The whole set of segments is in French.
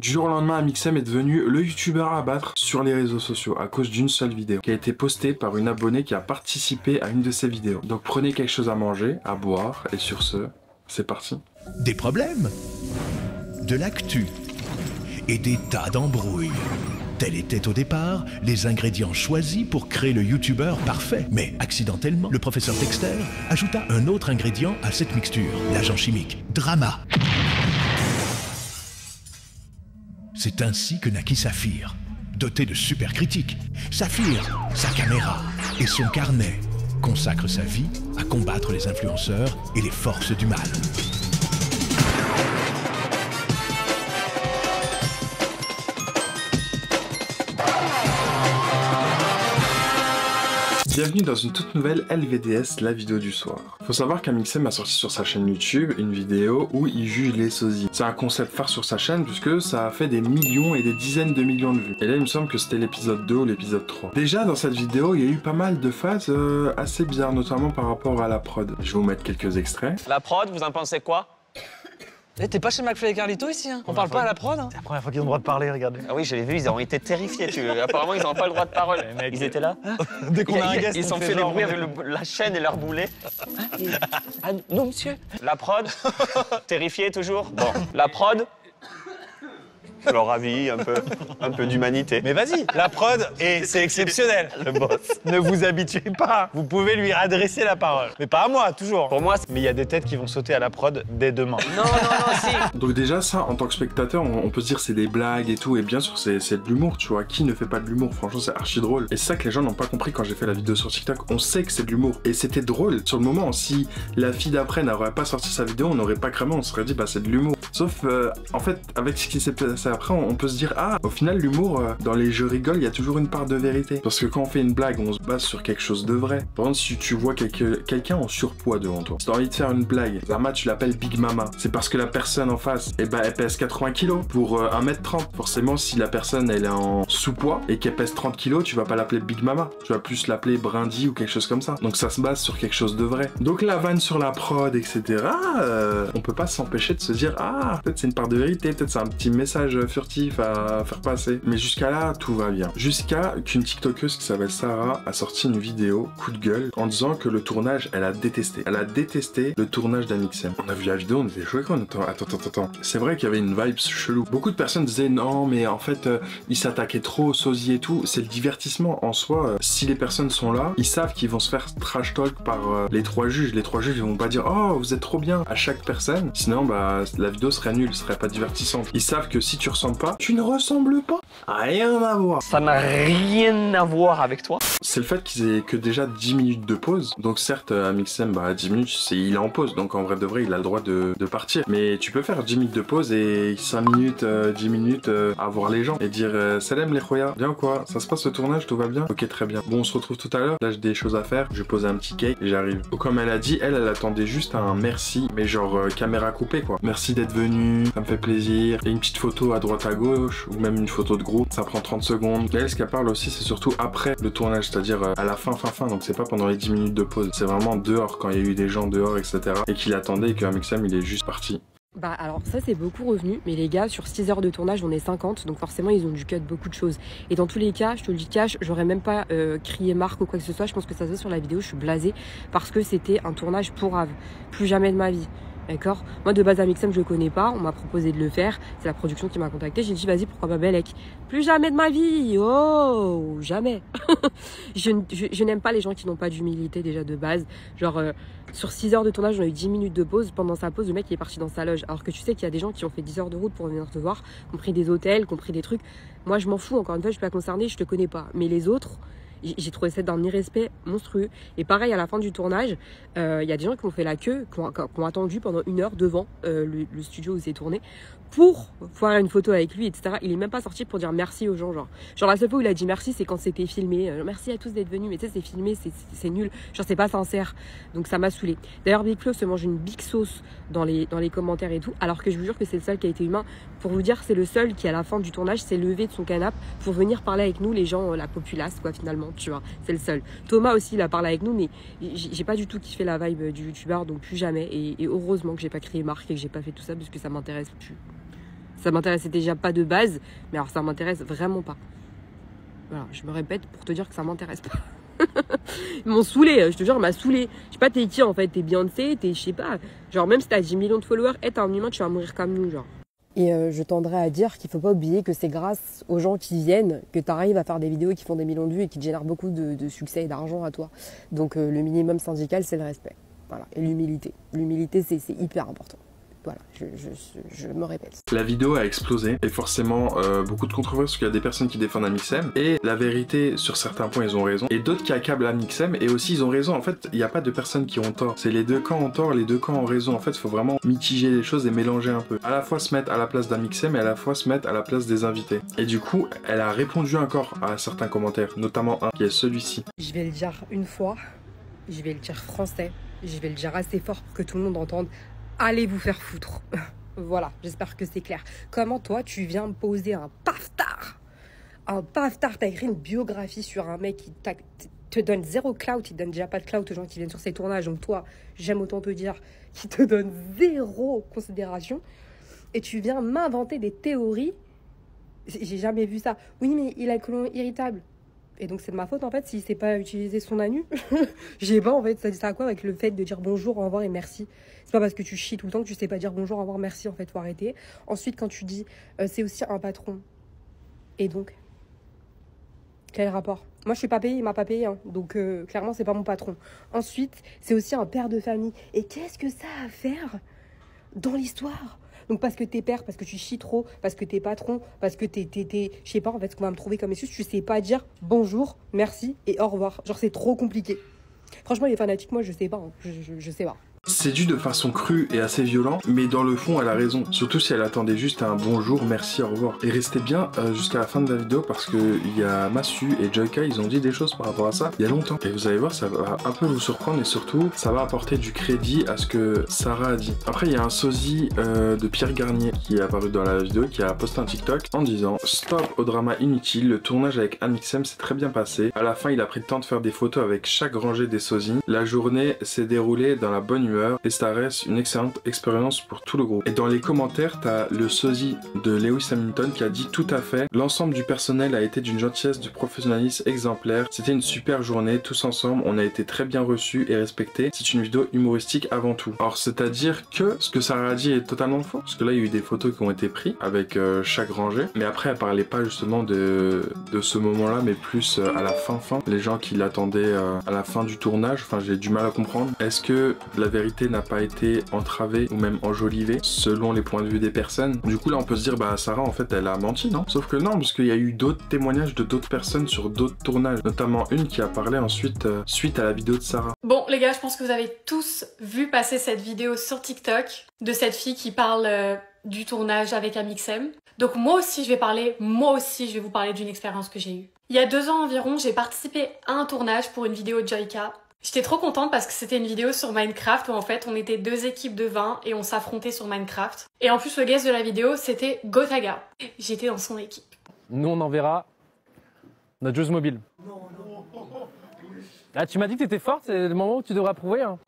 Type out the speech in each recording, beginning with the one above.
Du jour au lendemain, Amixem est devenu le youtubeur à battre sur les réseaux sociaux à cause d'une seule vidéo qui a été postée par une abonnée qui a participé à une de ses vidéos. Donc prenez quelque chose à manger, à boire et sur ce, c'est parti. Des problèmes, de l'actu et des tas d'embrouilles. Tels étaient au départ les ingrédients choisis pour créer le youtubeur parfait. Mais accidentellement, le professeur Dexter ajouta un autre ingrédient à cette mixture, l'agent chimique, drama. C'est ainsi que naquit Saphir, doté de super critiques. Saphir, sa caméra et son carnet consacre sa vie à combattre les influenceurs et les forces du mal. Bienvenue dans une toute nouvelle LVDS, la vidéo du soir. Faut savoir qu'Amixem a sorti sur sa chaîne YouTube une vidéo où il juge les sosies. C'est un concept phare sur sa chaîne puisque ça a fait des millions et des dizaines de millions de vues. Et là il me semble que c'était l'épisode 2 ou l'épisode 3. Déjà dans cette vidéo il y a eu pas mal de phases assez bizarres, notamment par rapport à la prod. Je vais vous mettre quelques extraits. La prod, vous en pensez quoi? Eh, t'es pas chez McFly et Carlito ici, hein? On parle pas à la prod, hein? C'est la première fois qu'ils ont le droit de parler, regardez. Ah oui, je l'ai vu, ils ont été terrifiés. Apparemment, ils n'ont pas le droit de parole. mecs, Ils étaient là? Dès qu'on a un guest, ils on ont fait des genre, bruits avec la chaîne et leur boulet. Ah non, monsieur. La prod, terrifié toujours. Bon, la prod, leur ravi, un peu d'humanité. Mais vas-y, la prod, et c'est exceptionnel. Le boss. Ne vous habituez pas, vous pouvez lui adresser la parole. Mais pas à moi, toujours. Pour moi, Mais il y a des têtes qui vont sauter à la prod dès demain. non, si. Donc déjà ça, en tant que spectateur, on peut se dire c'est des blagues et tout, et bien sûr c'est de l'humour, tu vois. Qui ne fait pas de l'humour? Franchement c'est archi drôle. Et c'est ça que les gens n'ont pas compris quand j'ai fait la vidéo sur TikTok. On sait que c'est de l'humour, et c'était drôle. Sur le moment, si la fille d'après n'aurait pas sorti sa vidéo, on n'aurait pas cramé, on se serait dit bah c'est de l'humour. Sauf en fait, avec ce qui s'est passé après, on peut se dire ah, au final l'humour, dans les jeux rigoles, il y a toujours une part de vérité. Parce que quand on fait une blague, on se base sur quelque chose de vrai. Par exemple, si tu vois quelqu'un en surpoids devant toi, si t'as envie de faire une blague, Zama tu l'appelles Big Mama, c'est parce que la personne en face, eh ben, elle pèse 80 kg pour 1m30. Forcément, si la personne elle est en sous-poids et qu'elle pèse 30 kg, tu vas pas l'appeler Big Mama, tu vas plus l'appeler Brindy ou quelque chose comme ça. Donc ça se base sur quelque chose de vrai. Donc la vanne sur la prod, etc., on peut pas s'empêcher de se dire ah, peut-être c'est une part de vérité, peut-être c'est un petit message furtif à faire passer. Mais jusqu'à là, tout va bien. Jusqu'à qu'une TikTokeuse qui s'appelle Sarah a sorti une vidéo coup de gueule en disant que le tournage, elle a détesté. Elle a détesté le tournage d'Amixem. On a vu la vidéo, on était choqués. Attends. C'est vrai qu'il y avait une vibe chelou. Beaucoup de personnes disaient non, mais en fait, ils s'attaquaient trop aux sosies et tout. C'est le divertissement en soi. Si les personnes sont là, ils savent qu'ils vont se faire trash talk par les trois juges. Les trois juges, ils vont pas dire oh, vous êtes trop bien à chaque personne. Sinon, bah, la vidéo serait nulle, serait pas divertissante. Ils savent que si tu ressembles pas, tu ne ressembles pas. Rien à voir. Ça n'a rien à voir avec toi. C'est le fait qu'ils aient que déjà 10 minutes de pause. Donc certes, Amixem, bah 10 minutes, il est en pause. Donc en vrai de vrai, il a le droit de partir. Mais tu peux faire 10 minutes de pause et 5 minutes, 10 minutes à voir les gens. Et dire salam les khoya, bien ou quoi? Ça se passe le tournage, tout va bien? Ok, très bien. Bon, on se retrouve tout à l'heure. Là, j'ai des choses à faire. Je vais poser un petit cake et j'arrive. Donc comme elle a dit, elle attendait juste un merci. Mais genre caméra coupée quoi. Merci d'être venu, ça me fait plaisir. Et une petite photo à droite à gauche. Ou même une photo de groupe. Ça prend 30 secondes. Là, ce qu'elle parle aussi, c'est surtout après le tournage. C'est-à-dire à la fin. Donc c'est pas pendant les 10 minutes de pause. C'est vraiment dehors, quand il y a eu des gens dehors, etc. Et qu'il attendait et que Amixem, il est juste parti. Bah alors ça c'est beaucoup revenu, mais les gars sur 6 heures de tournage on est 50, donc forcément ils ont dû cut beaucoup de choses. Et dans tous les cas, je te le dis cash, j'aurais même pas crié marque ou quoi que ce soit, je pense que ça se voit sur la vidéo, je suis blasée parce que c'était un tournage pour Ave, plus jamais de ma vie. D'accord? Moi de base Amixem je le connais pas, on m'a proposé de le faire, c'est la production qui m'a contacté, j'ai dit vas-y pourquoi pas Bellec? Plus jamais de ma vie, oh jamais. je n'aime pas les gens qui n'ont pas d'humilité déjà de base, genre sur 6 heures de tournage on a eu 10 minutes de pause, pendant sa pause le mec il est parti dans sa loge, alors que tu sais qu'il y a des gens qui ont fait 10 heures de route pour venir te voir, compris des hôtels, compris des trucs, moi je m'en fous, encore une fois je suis pas concernée, je te connais pas, mais les autres j'ai trouvé ça d'un irrespect monstrueux. Et pareil, à la fin du tournage, y a des gens qui ont fait la queue, qui ont attendu pendant 1 heure devant le studio où c'est tourné pour faire une photo avec lui, etc. Il est même pas sorti pour dire merci aux gens. Genre la seule fois où il a dit merci, c'est quand c'était filmé. Merci à tous d'être venus, mais tu sais, c'est filmé, c'est nul. Genre, c'est pas sincère. Donc ça m'a saoulé. D'ailleurs, Big Flo se mange une big sauce dans les commentaires et tout, alors que je vous jure que c'est le seul qui a été humain. Pour vous dire, c'est le seul qui, à la fin du tournage, s'est levé de son canapé pour venir parler avec nous, les gens, la populace, quoi, finalement. Tu vois, c'est le seul. Thomas aussi, il a parlé avec nous, mais j'ai pas du tout kiffé la vibe du youtubeur, donc plus jamais. Et heureusement que j'ai pas créé marque et que j'ai pas fait tout ça parce que ça m'intéresse plus. Ça m'intéressait déjà pas de base, mais alors ça m'intéresse vraiment pas. Voilà, je me répète pour te dire que ça m'intéresse pas. Ils m'ont saoulé, je te jure, m'a saoulé. Je sais pas, t'es qui en fait? T'es Beyoncé, t'es, je sais pas. Genre, même si t'as 10 millions de followers, t'es un humain, tu vas mourir comme nous, genre. Et je tendrais à dire qu'il faut pas oublier que c'est grâce aux gens qui viennent que tu arrives à faire des vidéos qui font des millions de vues et qui te génèrent beaucoup de succès et d'argent à toi. Donc le minimum syndical, c'est le respect. Voilà. Et l'humilité. L'humilité, c'est hyper important. Voilà, je me répète. La vidéo a explosé et forcément beaucoup de controverses parce qu'il y a des personnes qui défendent Amixem et la vérité sur certains points ils ont raison et d'autres qui accablent Amixem et aussi ils ont raison. En fait il n'y a pas de personnes qui ont tort, c'est les deux camps ont tort, les deux camps ont raison. En fait il faut vraiment mitiger les choses et mélanger un peu, à la fois se mettre à la place d'Amixem et à la fois se mettre à la place des invités. Et du coup elle a répondu encore à certains commentaires, notamment un qui est celui-ci. Je vais le dire une fois, je vais le dire français, je vais le dire assez fort pour que tout le monde entende. Allez vous faire foutre. Voilà, j'espère que c'est clair. Comment toi, tu viens me poser un paftard? Un paftard, t'as écrit une biographie sur un mec qui te donne zéro clout, il donne déjà pas de clout aux gens qui viennent sur ses tournages. Donc toi, j'aime autant te dire, qui te donne zéro considération. Et tu viens m'inventer des théories. J'ai jamais vu ça. Oui, mais il a le côlon irritable. Et donc c'est de ma faute en fait s'il sait pas utiliser son anus. J'ai pas en fait, ça dit ça à quoi avec le fait de dire bonjour, au revoir et merci. C'est pas parce que tu chies tout le temps que tu sais pas dire bonjour, au revoir, merci en fait, faut arrêter. Ensuite quand tu dis c'est aussi un patron. Et donc quel rapport? Moi je suis pas payée, il m'a pas payé hein. Donc clairement c'est pas mon patron. Ensuite c'est aussi un père de famille. Et qu'est-ce que ça a à faire dans l'histoire? Donc parce que t'es père, parce que tu chies trop, parce que t'es patron, parce que je sais pas en fait ce qu'on va me trouver comme excuse, tu sais pas dire bonjour, merci et au revoir. Genre c'est trop compliqué. Franchement les fanatiques, moi je sais pas, hein. Je sais pas. C'est dit de façon crue et assez violente, mais dans le fond elle a raison, surtout si elle attendait juste un bonjour, merci, au revoir. Et restez bien jusqu'à la fin de la vidéo parce que il y a Massu et Joyka, ils ont dit des choses par rapport à ça il y a longtemps. Et vous allez voir, ça va un peu vous surprendre et surtout ça va apporter du crédit à ce que Sarah a dit. Après il y a un sosie de Pierre Garnier qui est apparu dans la vidéo, qui a posté un TikTok en disant stop au drama inutile, le tournage avec Amixem s'est très bien passé. À la fin il a pris le temps de faire des photos avec chaque rangée des sosies. La journée s'est déroulée dans la bonne et ça reste une excellente expérience pour tout le groupe. Et dans les commentaires, t'as le sosie de Lewis Hamilton qui a dit tout à fait, l'ensemble du personnel a été d'une gentillesse, du professionnalisme exemplaire, c'était une super journée, tous ensemble, on a été très bien reçus et respectés, c'est une vidéo humoristique avant tout. Alors c'est à dire que ce que Sarah a dit est totalement faux, parce que là il y a eu des photos qui ont été prises avec chaque rangée, mais après elle parlait pas justement de ce moment là, mais plus à la fin, les gens qui l'attendaient à la fin du tournage, enfin j'ai du mal à comprendre. Est-ce que la vérité n'a pas été entravée ou même enjolivée selon les points de vue des personnes? Du coup là on peut se dire bah Sarah en fait elle a menti, non? Sauf que non, parce qu'il y a eu d'autres témoignages de d'autres personnes sur d'autres tournages, notamment une qui a parlé ensuite suite à la vidéo de Sarah. Bon les gars, je pense que vous avez tous vu passer cette vidéo sur TikTok de cette fille qui parle du tournage avec Amixem. Donc moi aussi je vais vous parler d'une expérience que j'ai eue. Il y a 2 ans environ, j'ai participé à un tournage pour une vidéo de Joyka. J'étais trop contente parce que c'était une vidéo sur Minecraft où en fait on était 2 équipes de 20 et on s'affrontait sur Minecraft. Et en plus le guest de la vidéo c'était Gotaga. J'étais dans son équipe. Nous on enverra notre joueuse mobile. Ah tu m'as dit que t'étais forte, c'est le moment où tu devras prouver hein.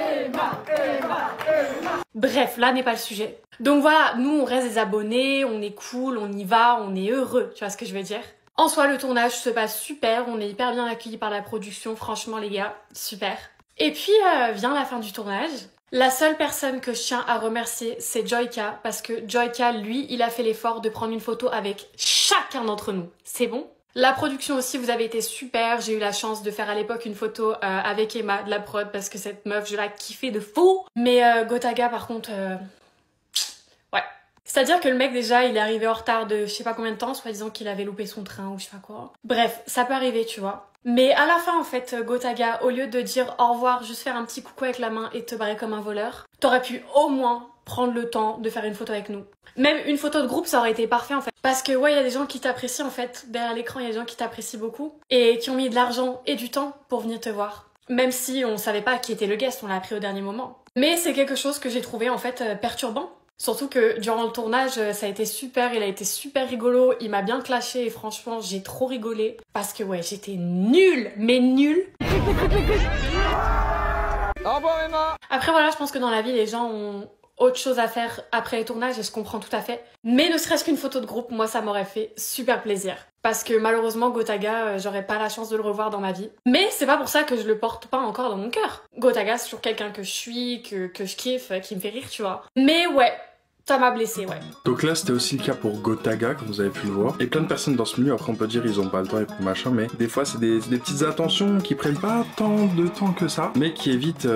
Bref, là n'est pas le sujet. Donc voilà, nous on reste des abonnés, on est cool, on y va, on est heureux, tu vois ce que je veux dire? En soi, le tournage se passe super, on est hyper bien accueillis par la production, franchement les gars, super. Et puis vient la fin du tournage. La seule personne que je tiens à remercier, c'est Joyka, parce que Joyka, lui, il a fait l'effort de prendre une photo avec chacun d'entre nous. C'est bon? La production aussi, vous avez été super, j'ai eu la chance de faire à l'époque une photo avec Emma de la prod, parce que cette meuf, je la kiffais de fou. Mais Gotaga, par contre... ouais. C'est-à-dire que le mec déjà il est arrivé en retard de je sais pas combien de temps, soi-disant qu'il avait loupé son train ou je sais pas quoi. Bref, ça peut arriver tu vois. Mais à la fin en fait, Gotaga, au lieu de dire au revoir, juste faire un petit coucou avec la main et te barrer comme un voleur, t'aurais pu au moins prendre le temps de faire une photo avec nous. Même une photo de groupe ça aurait été parfait en fait. Parce que ouais, il y a des gens qui t'apprécient en fait, derrière l'écran il y a des gens qui t'apprécient beaucoup et qui ont mis de l'argent et du temps pour venir te voir. Même si on savait pas qui était le guest, on l'a appris au dernier moment. Mais c'est quelque chose que j'ai trouvé en fait perturbant. Surtout que durant le tournage, ça a été super, il a été super rigolo, il m'a bien clashé et franchement, j'ai trop rigolé. Parce que ouais, j'étais nulle, mais nulle. Au revoir Emma. Après voilà, je pense que dans la vie, les gens ont autre chose à faire après les tournages et je comprends tout à fait. Mais ne serait-ce qu'une photo de groupe, moi ça m'aurait fait super plaisir. Parce que malheureusement Gotaga, j'aurais pas la chance de le revoir dans ma vie. Mais c'est pas pour ça que je le porte pas encore dans mon cœur. Gotaga c'est toujours quelqu'un que je suis, que je kiffe, qui me fait rire, tu vois. Mais ouais, ça m'a blessé, ouais. Donc là, c'était aussi le cas pour Gotaga, comme vous avez pu le voir. Et plein de personnes dans ce milieu, après on peut dire ils ont pas le temps et tout machin, mais des fois c'est des petites attentions qui prennent pas tant de temps que ça, mais qui évitent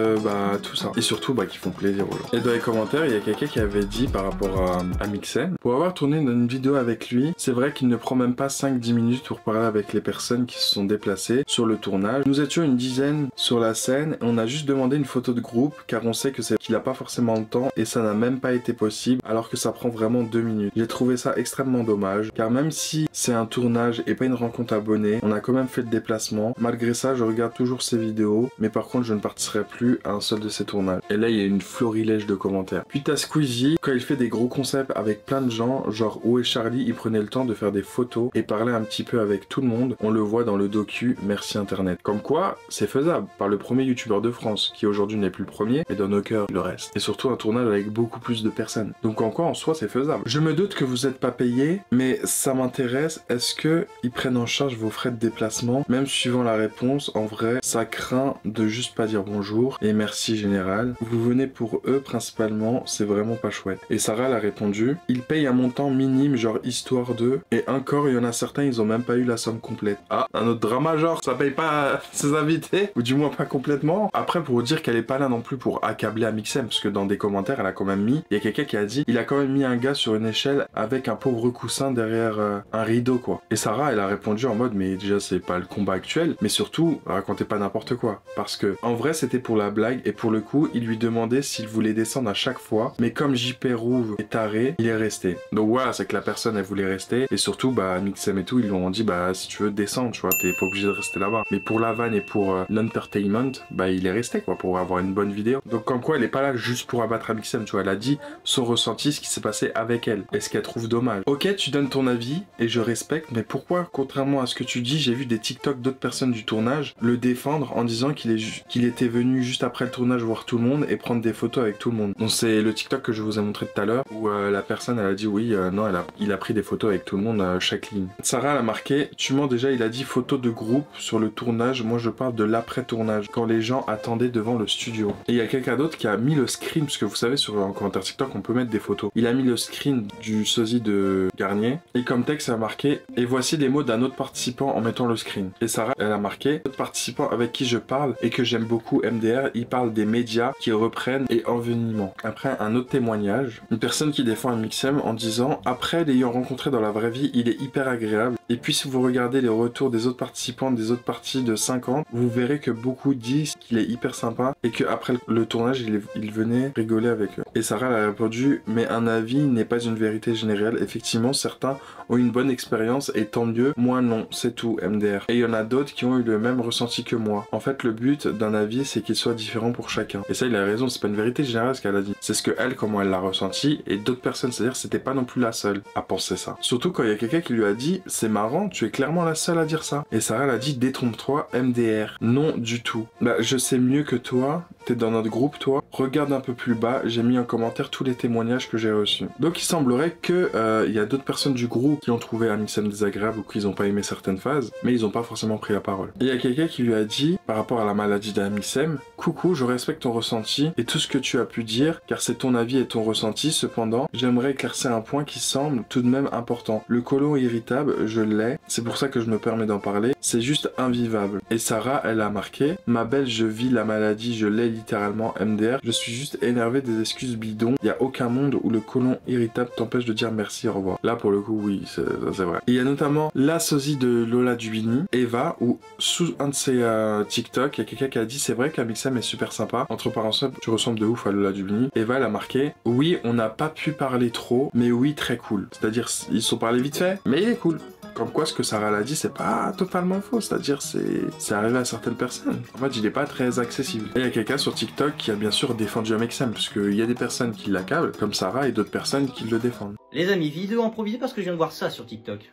tout ça. Et surtout qui font plaisir aux gens. Et dans les commentaires, il y a quelqu'un qui avait dit par rapport à Mixem, pour avoir tourné une vidéo avec lui, c'est vrai qu'il ne prend même pas 5-10 minutes pour parler avec les personnes qui se sont déplacées sur le tournage. Nous étions une dizaine sur la scène, et on a juste demandé une photo de groupe, car on sait que c'est qu'il a pas forcément le temps, et ça n'a même pas été possible, alors que ça prend vraiment 2 minutes. J'ai trouvé ça extrêmement dommage, car même si c'est un tournage et pas une rencontre abonnée, on a quand même fait le déplacement. Malgré ça, je regarde toujours ses vidéos, mais par contre je ne participerai plus à un seul de ses tournages. Et là il y a une florilège de commentaires. Puis t'as Squeezie, quand il fait des gros concepts avec plein de gens, genre Où est Charlie, il prenait le temps de faire des photos et parler un petit peu avec tout le monde. On le voit dans le docu Merci Internet. Comme quoi, c'est faisable par le premier youtubeur de France, qui aujourd'hui n'est plus le premier, mais dans nos cœurs le reste. Et surtout un tournage avec beaucoup plus de personnes. Donc en quoi en soi c'est faisable. Je me doute que vous n'êtes pas payé, mais ça m'intéresse, est-ce que ils prennent en charge vos frais de déplacement? Même suivant la réponse, en vrai, ça craint de juste pas dire bonjour et merci général. Vous venez pour eux principalement, c'est vraiment pas chouette. Et Sarah elle a répondu, ils payent un montant minime genre histoire de, et encore il y en a certains ils ont même pas eu la somme complète. Ah, un autre drama genre, ça paye pas ses invités, ou du moins pas complètement. Après pour vous dire qu'elle est pas là non plus pour accabler à Mixem, parce que dans des commentaires elle a quand même mis, il y a quelqu'un qui a dit, il a quand même mis un gars sur une échelle avec un pauvre coussin derrière un rideau quoi. Et Sarah elle a répondu en mode mais déjà c'est pas le combat actuel, mais surtout racontez pas n'importe quoi, parce que en vrai c'était pour la blague et pour le coup il lui demandait s'il voulait descendre à chaque fois, mais comme JP Rouve est taré, il est resté. Donc voilà, c'est que la personne elle voulait rester et surtout Mixem et tout ils lui ont dit si tu veux descendre tu vois, t'es pas obligé de rester là-bas. Mais pour la vanne et pour l'entertainment, il est resté quoi, pour avoir une bonne vidéo. Donc comme quoi elle est pas là juste pour abattre à Mixem, tu vois, elle a dit son ressenti, ce qui s'est passé avec elle et ce qu'elle trouve dommage. Ok, tu donnes ton avis et je respecte, mais pourquoi, contrairement à ce que tu dis, j'ai vu des TikTok d'autres personnes du tournage le défendre en disant qu'il était venu juste après le tournage voir tout le monde et prendre des photos avec tout le monde. Donc c'est le TikTok que je vous ai montré tout à l'heure où la personne elle a dit oui, non, il a pris des photos avec tout le monde chaque ligne. Sarah elle a marqué, tu mens déjà, il a dit photo de groupe sur le tournage, moi je parle de l'après-tournage, quand les gens attendaient devant le studio. Et il y a quelqu'un d'autre qui a mis le screen, parce que vous savez sur un commentaire TikTok on peut mettre des photos. Il a mis le screen du sosie de Garnier et comme texte a marqué et voici les mots d'un autre participant en mettant le screen. Et Sarah elle a marqué autre participant avec qui je parle et que j'aime beaucoup MDR, il parle des médias qui reprennent et envenimement. Après un autre témoignage, une personne qui défend un Mixem en disant après l'ayant rencontré dans la vraie vie il est hyper agréable et puis si vous regardez les retours des autres participants des autres parties de 50, vous verrez que beaucoup disent qu'il est hyper sympa et que après le tournage il venait rigoler avec eux. Et Sarah elle a répondu mais un avis n'est pas une vérité générale, effectivement certains ont une bonne expérience et tant mieux, moi non, c'est tout MDR. Et il y en a d'autres qui ont eu le même ressenti que moi. En fait le but d'un avis c'est qu'il soit différent pour chacun. Et ça il a raison, c'est pas une vérité générale ce qu'elle a dit, c'est ce que elle, comment elle l'a ressenti et d'autres personnes, c'est-à-dire c'était pas non plus la seule à penser ça. Surtout quand il y a quelqu'un qui lui a dit c'est marrant, tu es clairement la seule à dire ça. Et Sarah elle a dit détrompe-toi MDR. Non du tout. Je sais mieux que toi, t'es dans notre groupe toi, regarde un peu plus bas, j'ai mis en commentaire tous les témoignages que j'ai reçus. Donc il semblerait que il y a d'autres personnes du groupe qui ont trouvé un Mixem désagréable ou qu'ils ont pas aimé certaines phases, mais ils ont pas forcément pris la parole. Et il y a quelqu'un qui lui a dit par rapport à la maladie d'un Mixem, coucou, je respecte ton ressenti et tout ce que tu as pu dire car c'est ton avis et ton ressenti, cependant j'aimerais éclaircir un point qui semble tout de même important. Le côlon irritable, je l'ai, c'est pour ça que je me permets d'en parler, c'est juste invivable. Et Sarah elle a marqué, ma belle je vis la maladie, je l'ai littéralement MDR, je suis juste énervé des excuses bidons, il y a aucun monde où le côlon irritable t'empêche de dire merci, au revoir. Là pour le coup oui, c'est vrai. Et il y a notamment la sosie de Lola Dubini, Eva, où sous un de ses TikTok, il y a quelqu'un qui a dit c'est vrai qu'un Mixem est super sympa, entre parenthèses tu ressembles de ouf à Lola Dubini. Eva elle a marqué, oui on n'a pas pu parler trop, mais oui très cool. C'est-à-dire ils se sont parlé vite fait, mais il est cool. Comme quoi ce que Sarah l'a dit c'est pas totalement faux, c'est-à-dire c'est arrivé à certaines personnes. En fait il est pas très accessible. Et il y a quelqu'un sur TikTok qui a bien sûr défendu un Mixem, parce qu'il y a des personnes qui l'accablent comme Sarah et d'autres personnes qui le défendent. Les amis, vidéo improvisée parce que je viens de voir ça sur TikTok.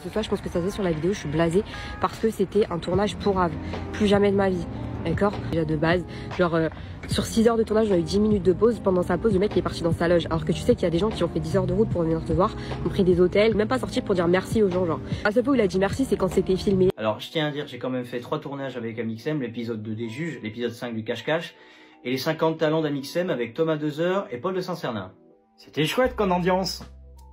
Ce soir, je pense que ça se fait sur la vidéo, je suis blasée parce que c'était un tournage pour Ave. Plus jamais de ma vie. D'accord? Déjà de base, genre sur 6 heures de tournage, on a eu 10 minutes de pause. Pendant sa pause, le mec il est parti dans sa loge. Alors que tu sais qu'il y a des gens qui ont fait 10 heures de route pour venir te voir, ont pris des hôtels, même pas sorti pour dire merci aux gens. Genre, à ce point où il a dit merci, c'est quand c'était filmé. Alors je tiens à dire, j'ai quand même fait 3 tournages avec Amixem, l'épisode 2 des juges, l'épisode 5 du cache-cache, et les 50 talents d'Amixem avec Thomas Dezer et Paul de Saint-Cernin. C'était chouette comme ambiance.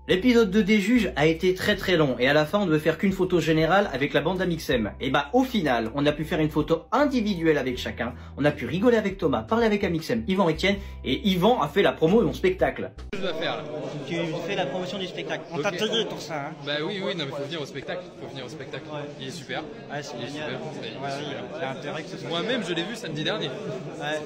L'épisode 2 des juges a été très long et à la fin on devait faire qu'une photo générale avec la bande d'Amixem. Et bah au final on a pu faire une photo individuelle avec chacun, on a pu rigoler avec Thomas, parler avec Amixem, Yvan Etienne, et Yvan a fait la promo de mon spectacle. Qu'est-ce que je dois faire là? Tu fais la promotion du spectacle, on t'a Okay. payé pour ça hein. Bah oui, non mais faut venir au spectacle, Ouais. Il est super. Ouais c'est Il est génial, super. c'est intérêt que ce soit... Moi-même je l'ai vu samedi dernier. Ouais.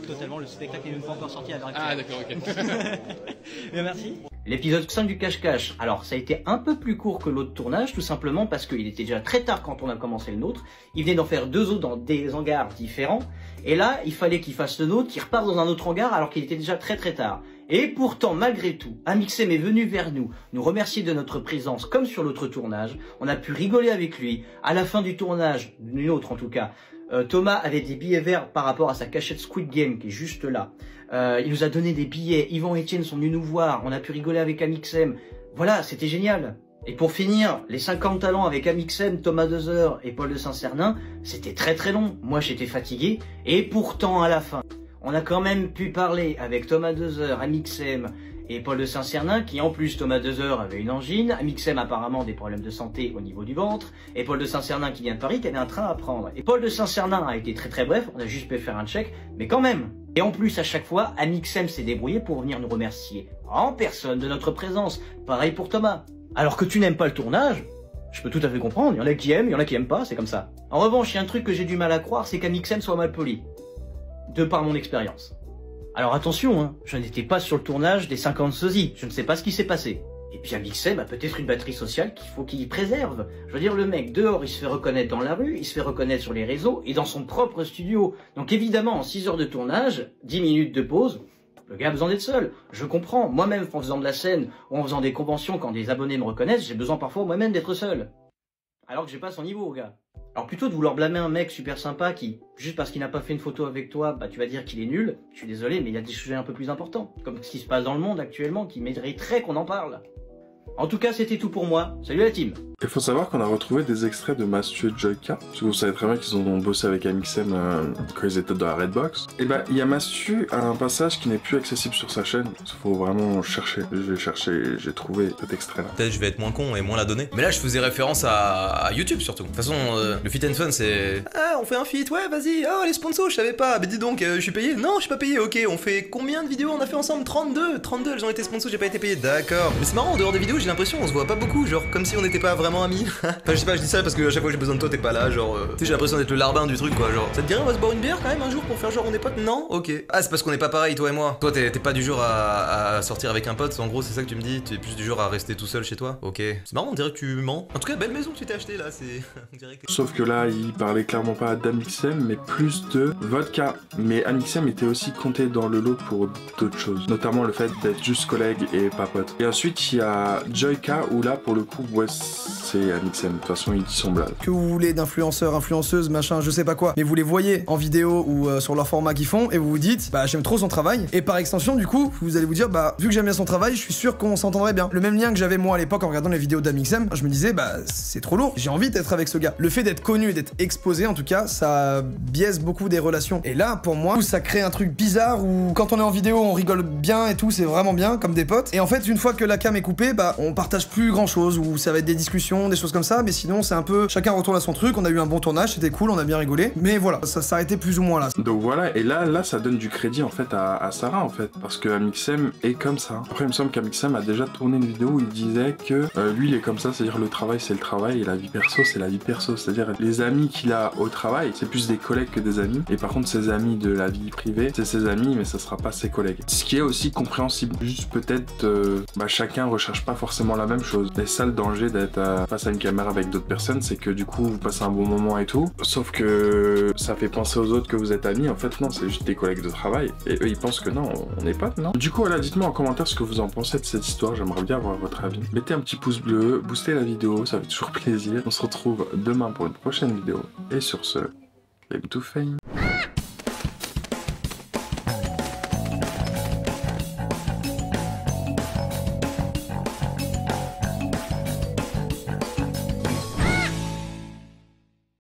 Totalement, le spectacle n'est même pas encore sorti à l'heure actuelle. Ah d'accord, ok. Bien, merci. L'épisode 5 du cache-cache, alors ça a été un peu plus court que l'autre tournage, tout simplement parce qu'il était déjà très tard quand on a commencé le nôtre. Il venait d'en faire 2 autres dans des hangars différents. Et là, il fallait qu'il fasse le nôtre, qu'il reparte dans un autre hangar alors qu'il était déjà très tard. Et pourtant, malgré tout, Amixem est venu vers nous remercier de notre présence comme sur l'autre tournage. On a pu rigoler avec lui. À la fin du tournage, du nôtre en tout cas, Thomas avait des billets verts par rapport à sa cachette Squid Game qui est juste là. Il nous a donné des billets, Yvan et Etienne sont venus nous voir, on a pu rigoler avec Amixem. Voilà, c'était génial. Et pour finir, les 50 talents avec Amixem, Thomas Dezer et Paul de Saint-Cernin, c'était très long. Moi j'étais fatigué, et pourtant à la fin, on a quand même pu parler avec Thomas Dezer, Amixem et Paul de Saint-Cernin, qui en plus Thomas Dezer avait une angine, Amixem apparemment des problèmes de santé au niveau du ventre, et Paul de Saint-Cernin qui vient de Paris, qui avait un train à prendre. Et Paul de Saint-Cernin a été très bref, on a juste pu faire un check, mais quand même. Et en plus à chaque fois, Amixem s'est débrouillé pour venir nous remercier en personne de notre présence. Pareil pour Thomas. Alors que tu n'aimes pas le tournage, je peux tout à fait comprendre, il y en a qui aiment, il y en a qui aiment pas, c'est comme ça. En revanche, il y a un truc que j'ai du mal à croire, c'est qu'Amixem soit mal poli. De par mon expérience. Alors attention, hein, je n'étais pas sur le tournage des 50 sosies, je ne sais pas ce qui s'est passé. Et puis Amixem a peut-être une batterie sociale qu'il faut qu'il préserve. Je veux dire, le mec dehors, il se fait reconnaître dans la rue, il se fait reconnaître sur les réseaux et dans son propre studio. Donc évidemment, en 6 heures de tournage, 10 minutes de pause, le gars a besoin d'être seul. Je comprends, moi-même en faisant de la scène ou en faisant des conventions quand des abonnés me reconnaissent, j'ai besoin parfois moi-même d'être seul. Alors que j'ai pas son niveau, gars. Alors plutôt de vouloir blâmer un mec super sympa qui, juste parce qu'il n'a pas fait une photo avec toi, bah tu vas dire qu'il est nul, je suis désolé, mais il y a des sujets un peu plus importants, comme ce qui se passe dans le monde actuellement, qui mériterait qu'on en parle. En tout cas, c'était tout pour moi. Salut la team. Il faut savoir qu'on a retrouvé des extraits de Mastu et Joyka, parce que vous savez très bien qu'ils ont bossé avec Amixem quand ils étaient dans la Redbox. Et bah, il y a Mastu à un passage qui n'est plus accessible sur sa chaîne. Il faut vraiment chercher. J'ai cherché, j'ai trouvé cet extrait-là. Peut-être je vais être moins con et moins la donner. Mais là, je faisais référence à YouTube surtout. De toute façon, le fit and fun, c'est... Ah, on fait un feat, ouais, vas-y. Oh, les sponsors, je savais pas. Mais dis donc, je suis payé? Non, je suis pas payé, ok. On fait combien de vidéos on a fait ensemble? 32. 32, elles ont été sponsors, j'ai pas été payé. D'accord. Mais c'est marrant, en dehors des vidéos, j'ai l'impression on se voit pas beaucoup. Genre, comme si on n'était pas vraiment amis. Enfin, je sais pas, je dis ça parce que à chaque fois que j'ai besoin de toi, t'es pas là. Genre, tu sais, j'ai l'impression d'être le larbin du truc, quoi. Genre, ça te dirait, on va se boire une bière quand même un jour pour faire genre on est potes? Non? Ok. Ah, c'est parce qu'on est pas pareil, toi et moi. Toi, t'es pas du genre à sortir avec un pote, en gros, c'est ça que tu me dis? Tu es plus du genre à rester tout seul chez toi? Ok. C'est marrant, on dirait que tu mens. En tout cas, belle maison que tu t'es acheté là, c'est. On dirait que... Sauf que là, il parlait clairement pas d'Amixem, mais plus de vodka. Mais Amixem était aussi compté dans le lot pour d'autres choses, notamment le fait d'être juste collègue et pas pote. Et ensuite, il y a Joyka, où là, pour le coup, ouais, c'est Amixem. De toute façon, il dit son blague. Que vous voulez d'influenceurs, influenceuses, machin, je sais pas quoi, mais vous les voyez en vidéo ou sur leur format qu'ils font, et vous vous dites, bah j'aime trop son travail, et par extension, du coup, vous allez vous dire, bah vu que j'aime bien son travail, je suis sûr qu'on s'entendrait bien. Le même lien que j'avais moi à l'époque en regardant les vidéos d'Amixem, je me disais, bah c'est trop lourd, j'ai envie d'être avec ce gars. Le fait d'être connu et d'être exposé, en tout cas, ça biaise beaucoup des relations. Et là, pour moi, ça crée un truc bizarre où quand on est en vidéo, on rigole bien et tout, c'est vraiment bien, comme des potes. Et en fait, une fois que la cam est coupée, bah on partage plus grand chose, ou ça va être des discussions, des choses comme ça, mais sinon c'est un peu chacun retourne à son truc. On a eu un bon tournage, c'était cool, on a bien rigolé, mais voilà, ça s'arrêtait plus ou moins là. Donc voilà, et là ça donne du crédit en fait à Sarah en fait, parce que Amixem est comme ça. Après il me semble qu'Amixem a déjà tourné une vidéo où il disait que lui il est comme ça, c'est-à-dire le travail c'est le travail et la vie perso c'est la vie perso, c'est-à-dire les amis qu'il a au travail c'est plus des collègues que des amis, et par contre ses amis de la vie privée c'est ses amis mais ça sera pas ses collègues. Ce qui est aussi compréhensible, juste peut-être chacun recherche pas forcément la même chose. Et ça le danger d'être face à une caméra avec d'autres personnes, c'est que du coup vous passez un bon moment et tout, sauf que ça fait penser aux autres que vous êtes amis. En fait non, c'est juste des collègues de travail et eux ils pensent que non, on est potes, non? Du coup voilà, dites-moi en commentaire ce que vous en pensez de cette histoire, j'aimerais bien avoir votre avis. Mettez un petit pouce bleu, boostez la vidéo, ça fait toujours plaisir. On se retrouve demain pour une prochaine vidéo et sur ce, Claim to fame.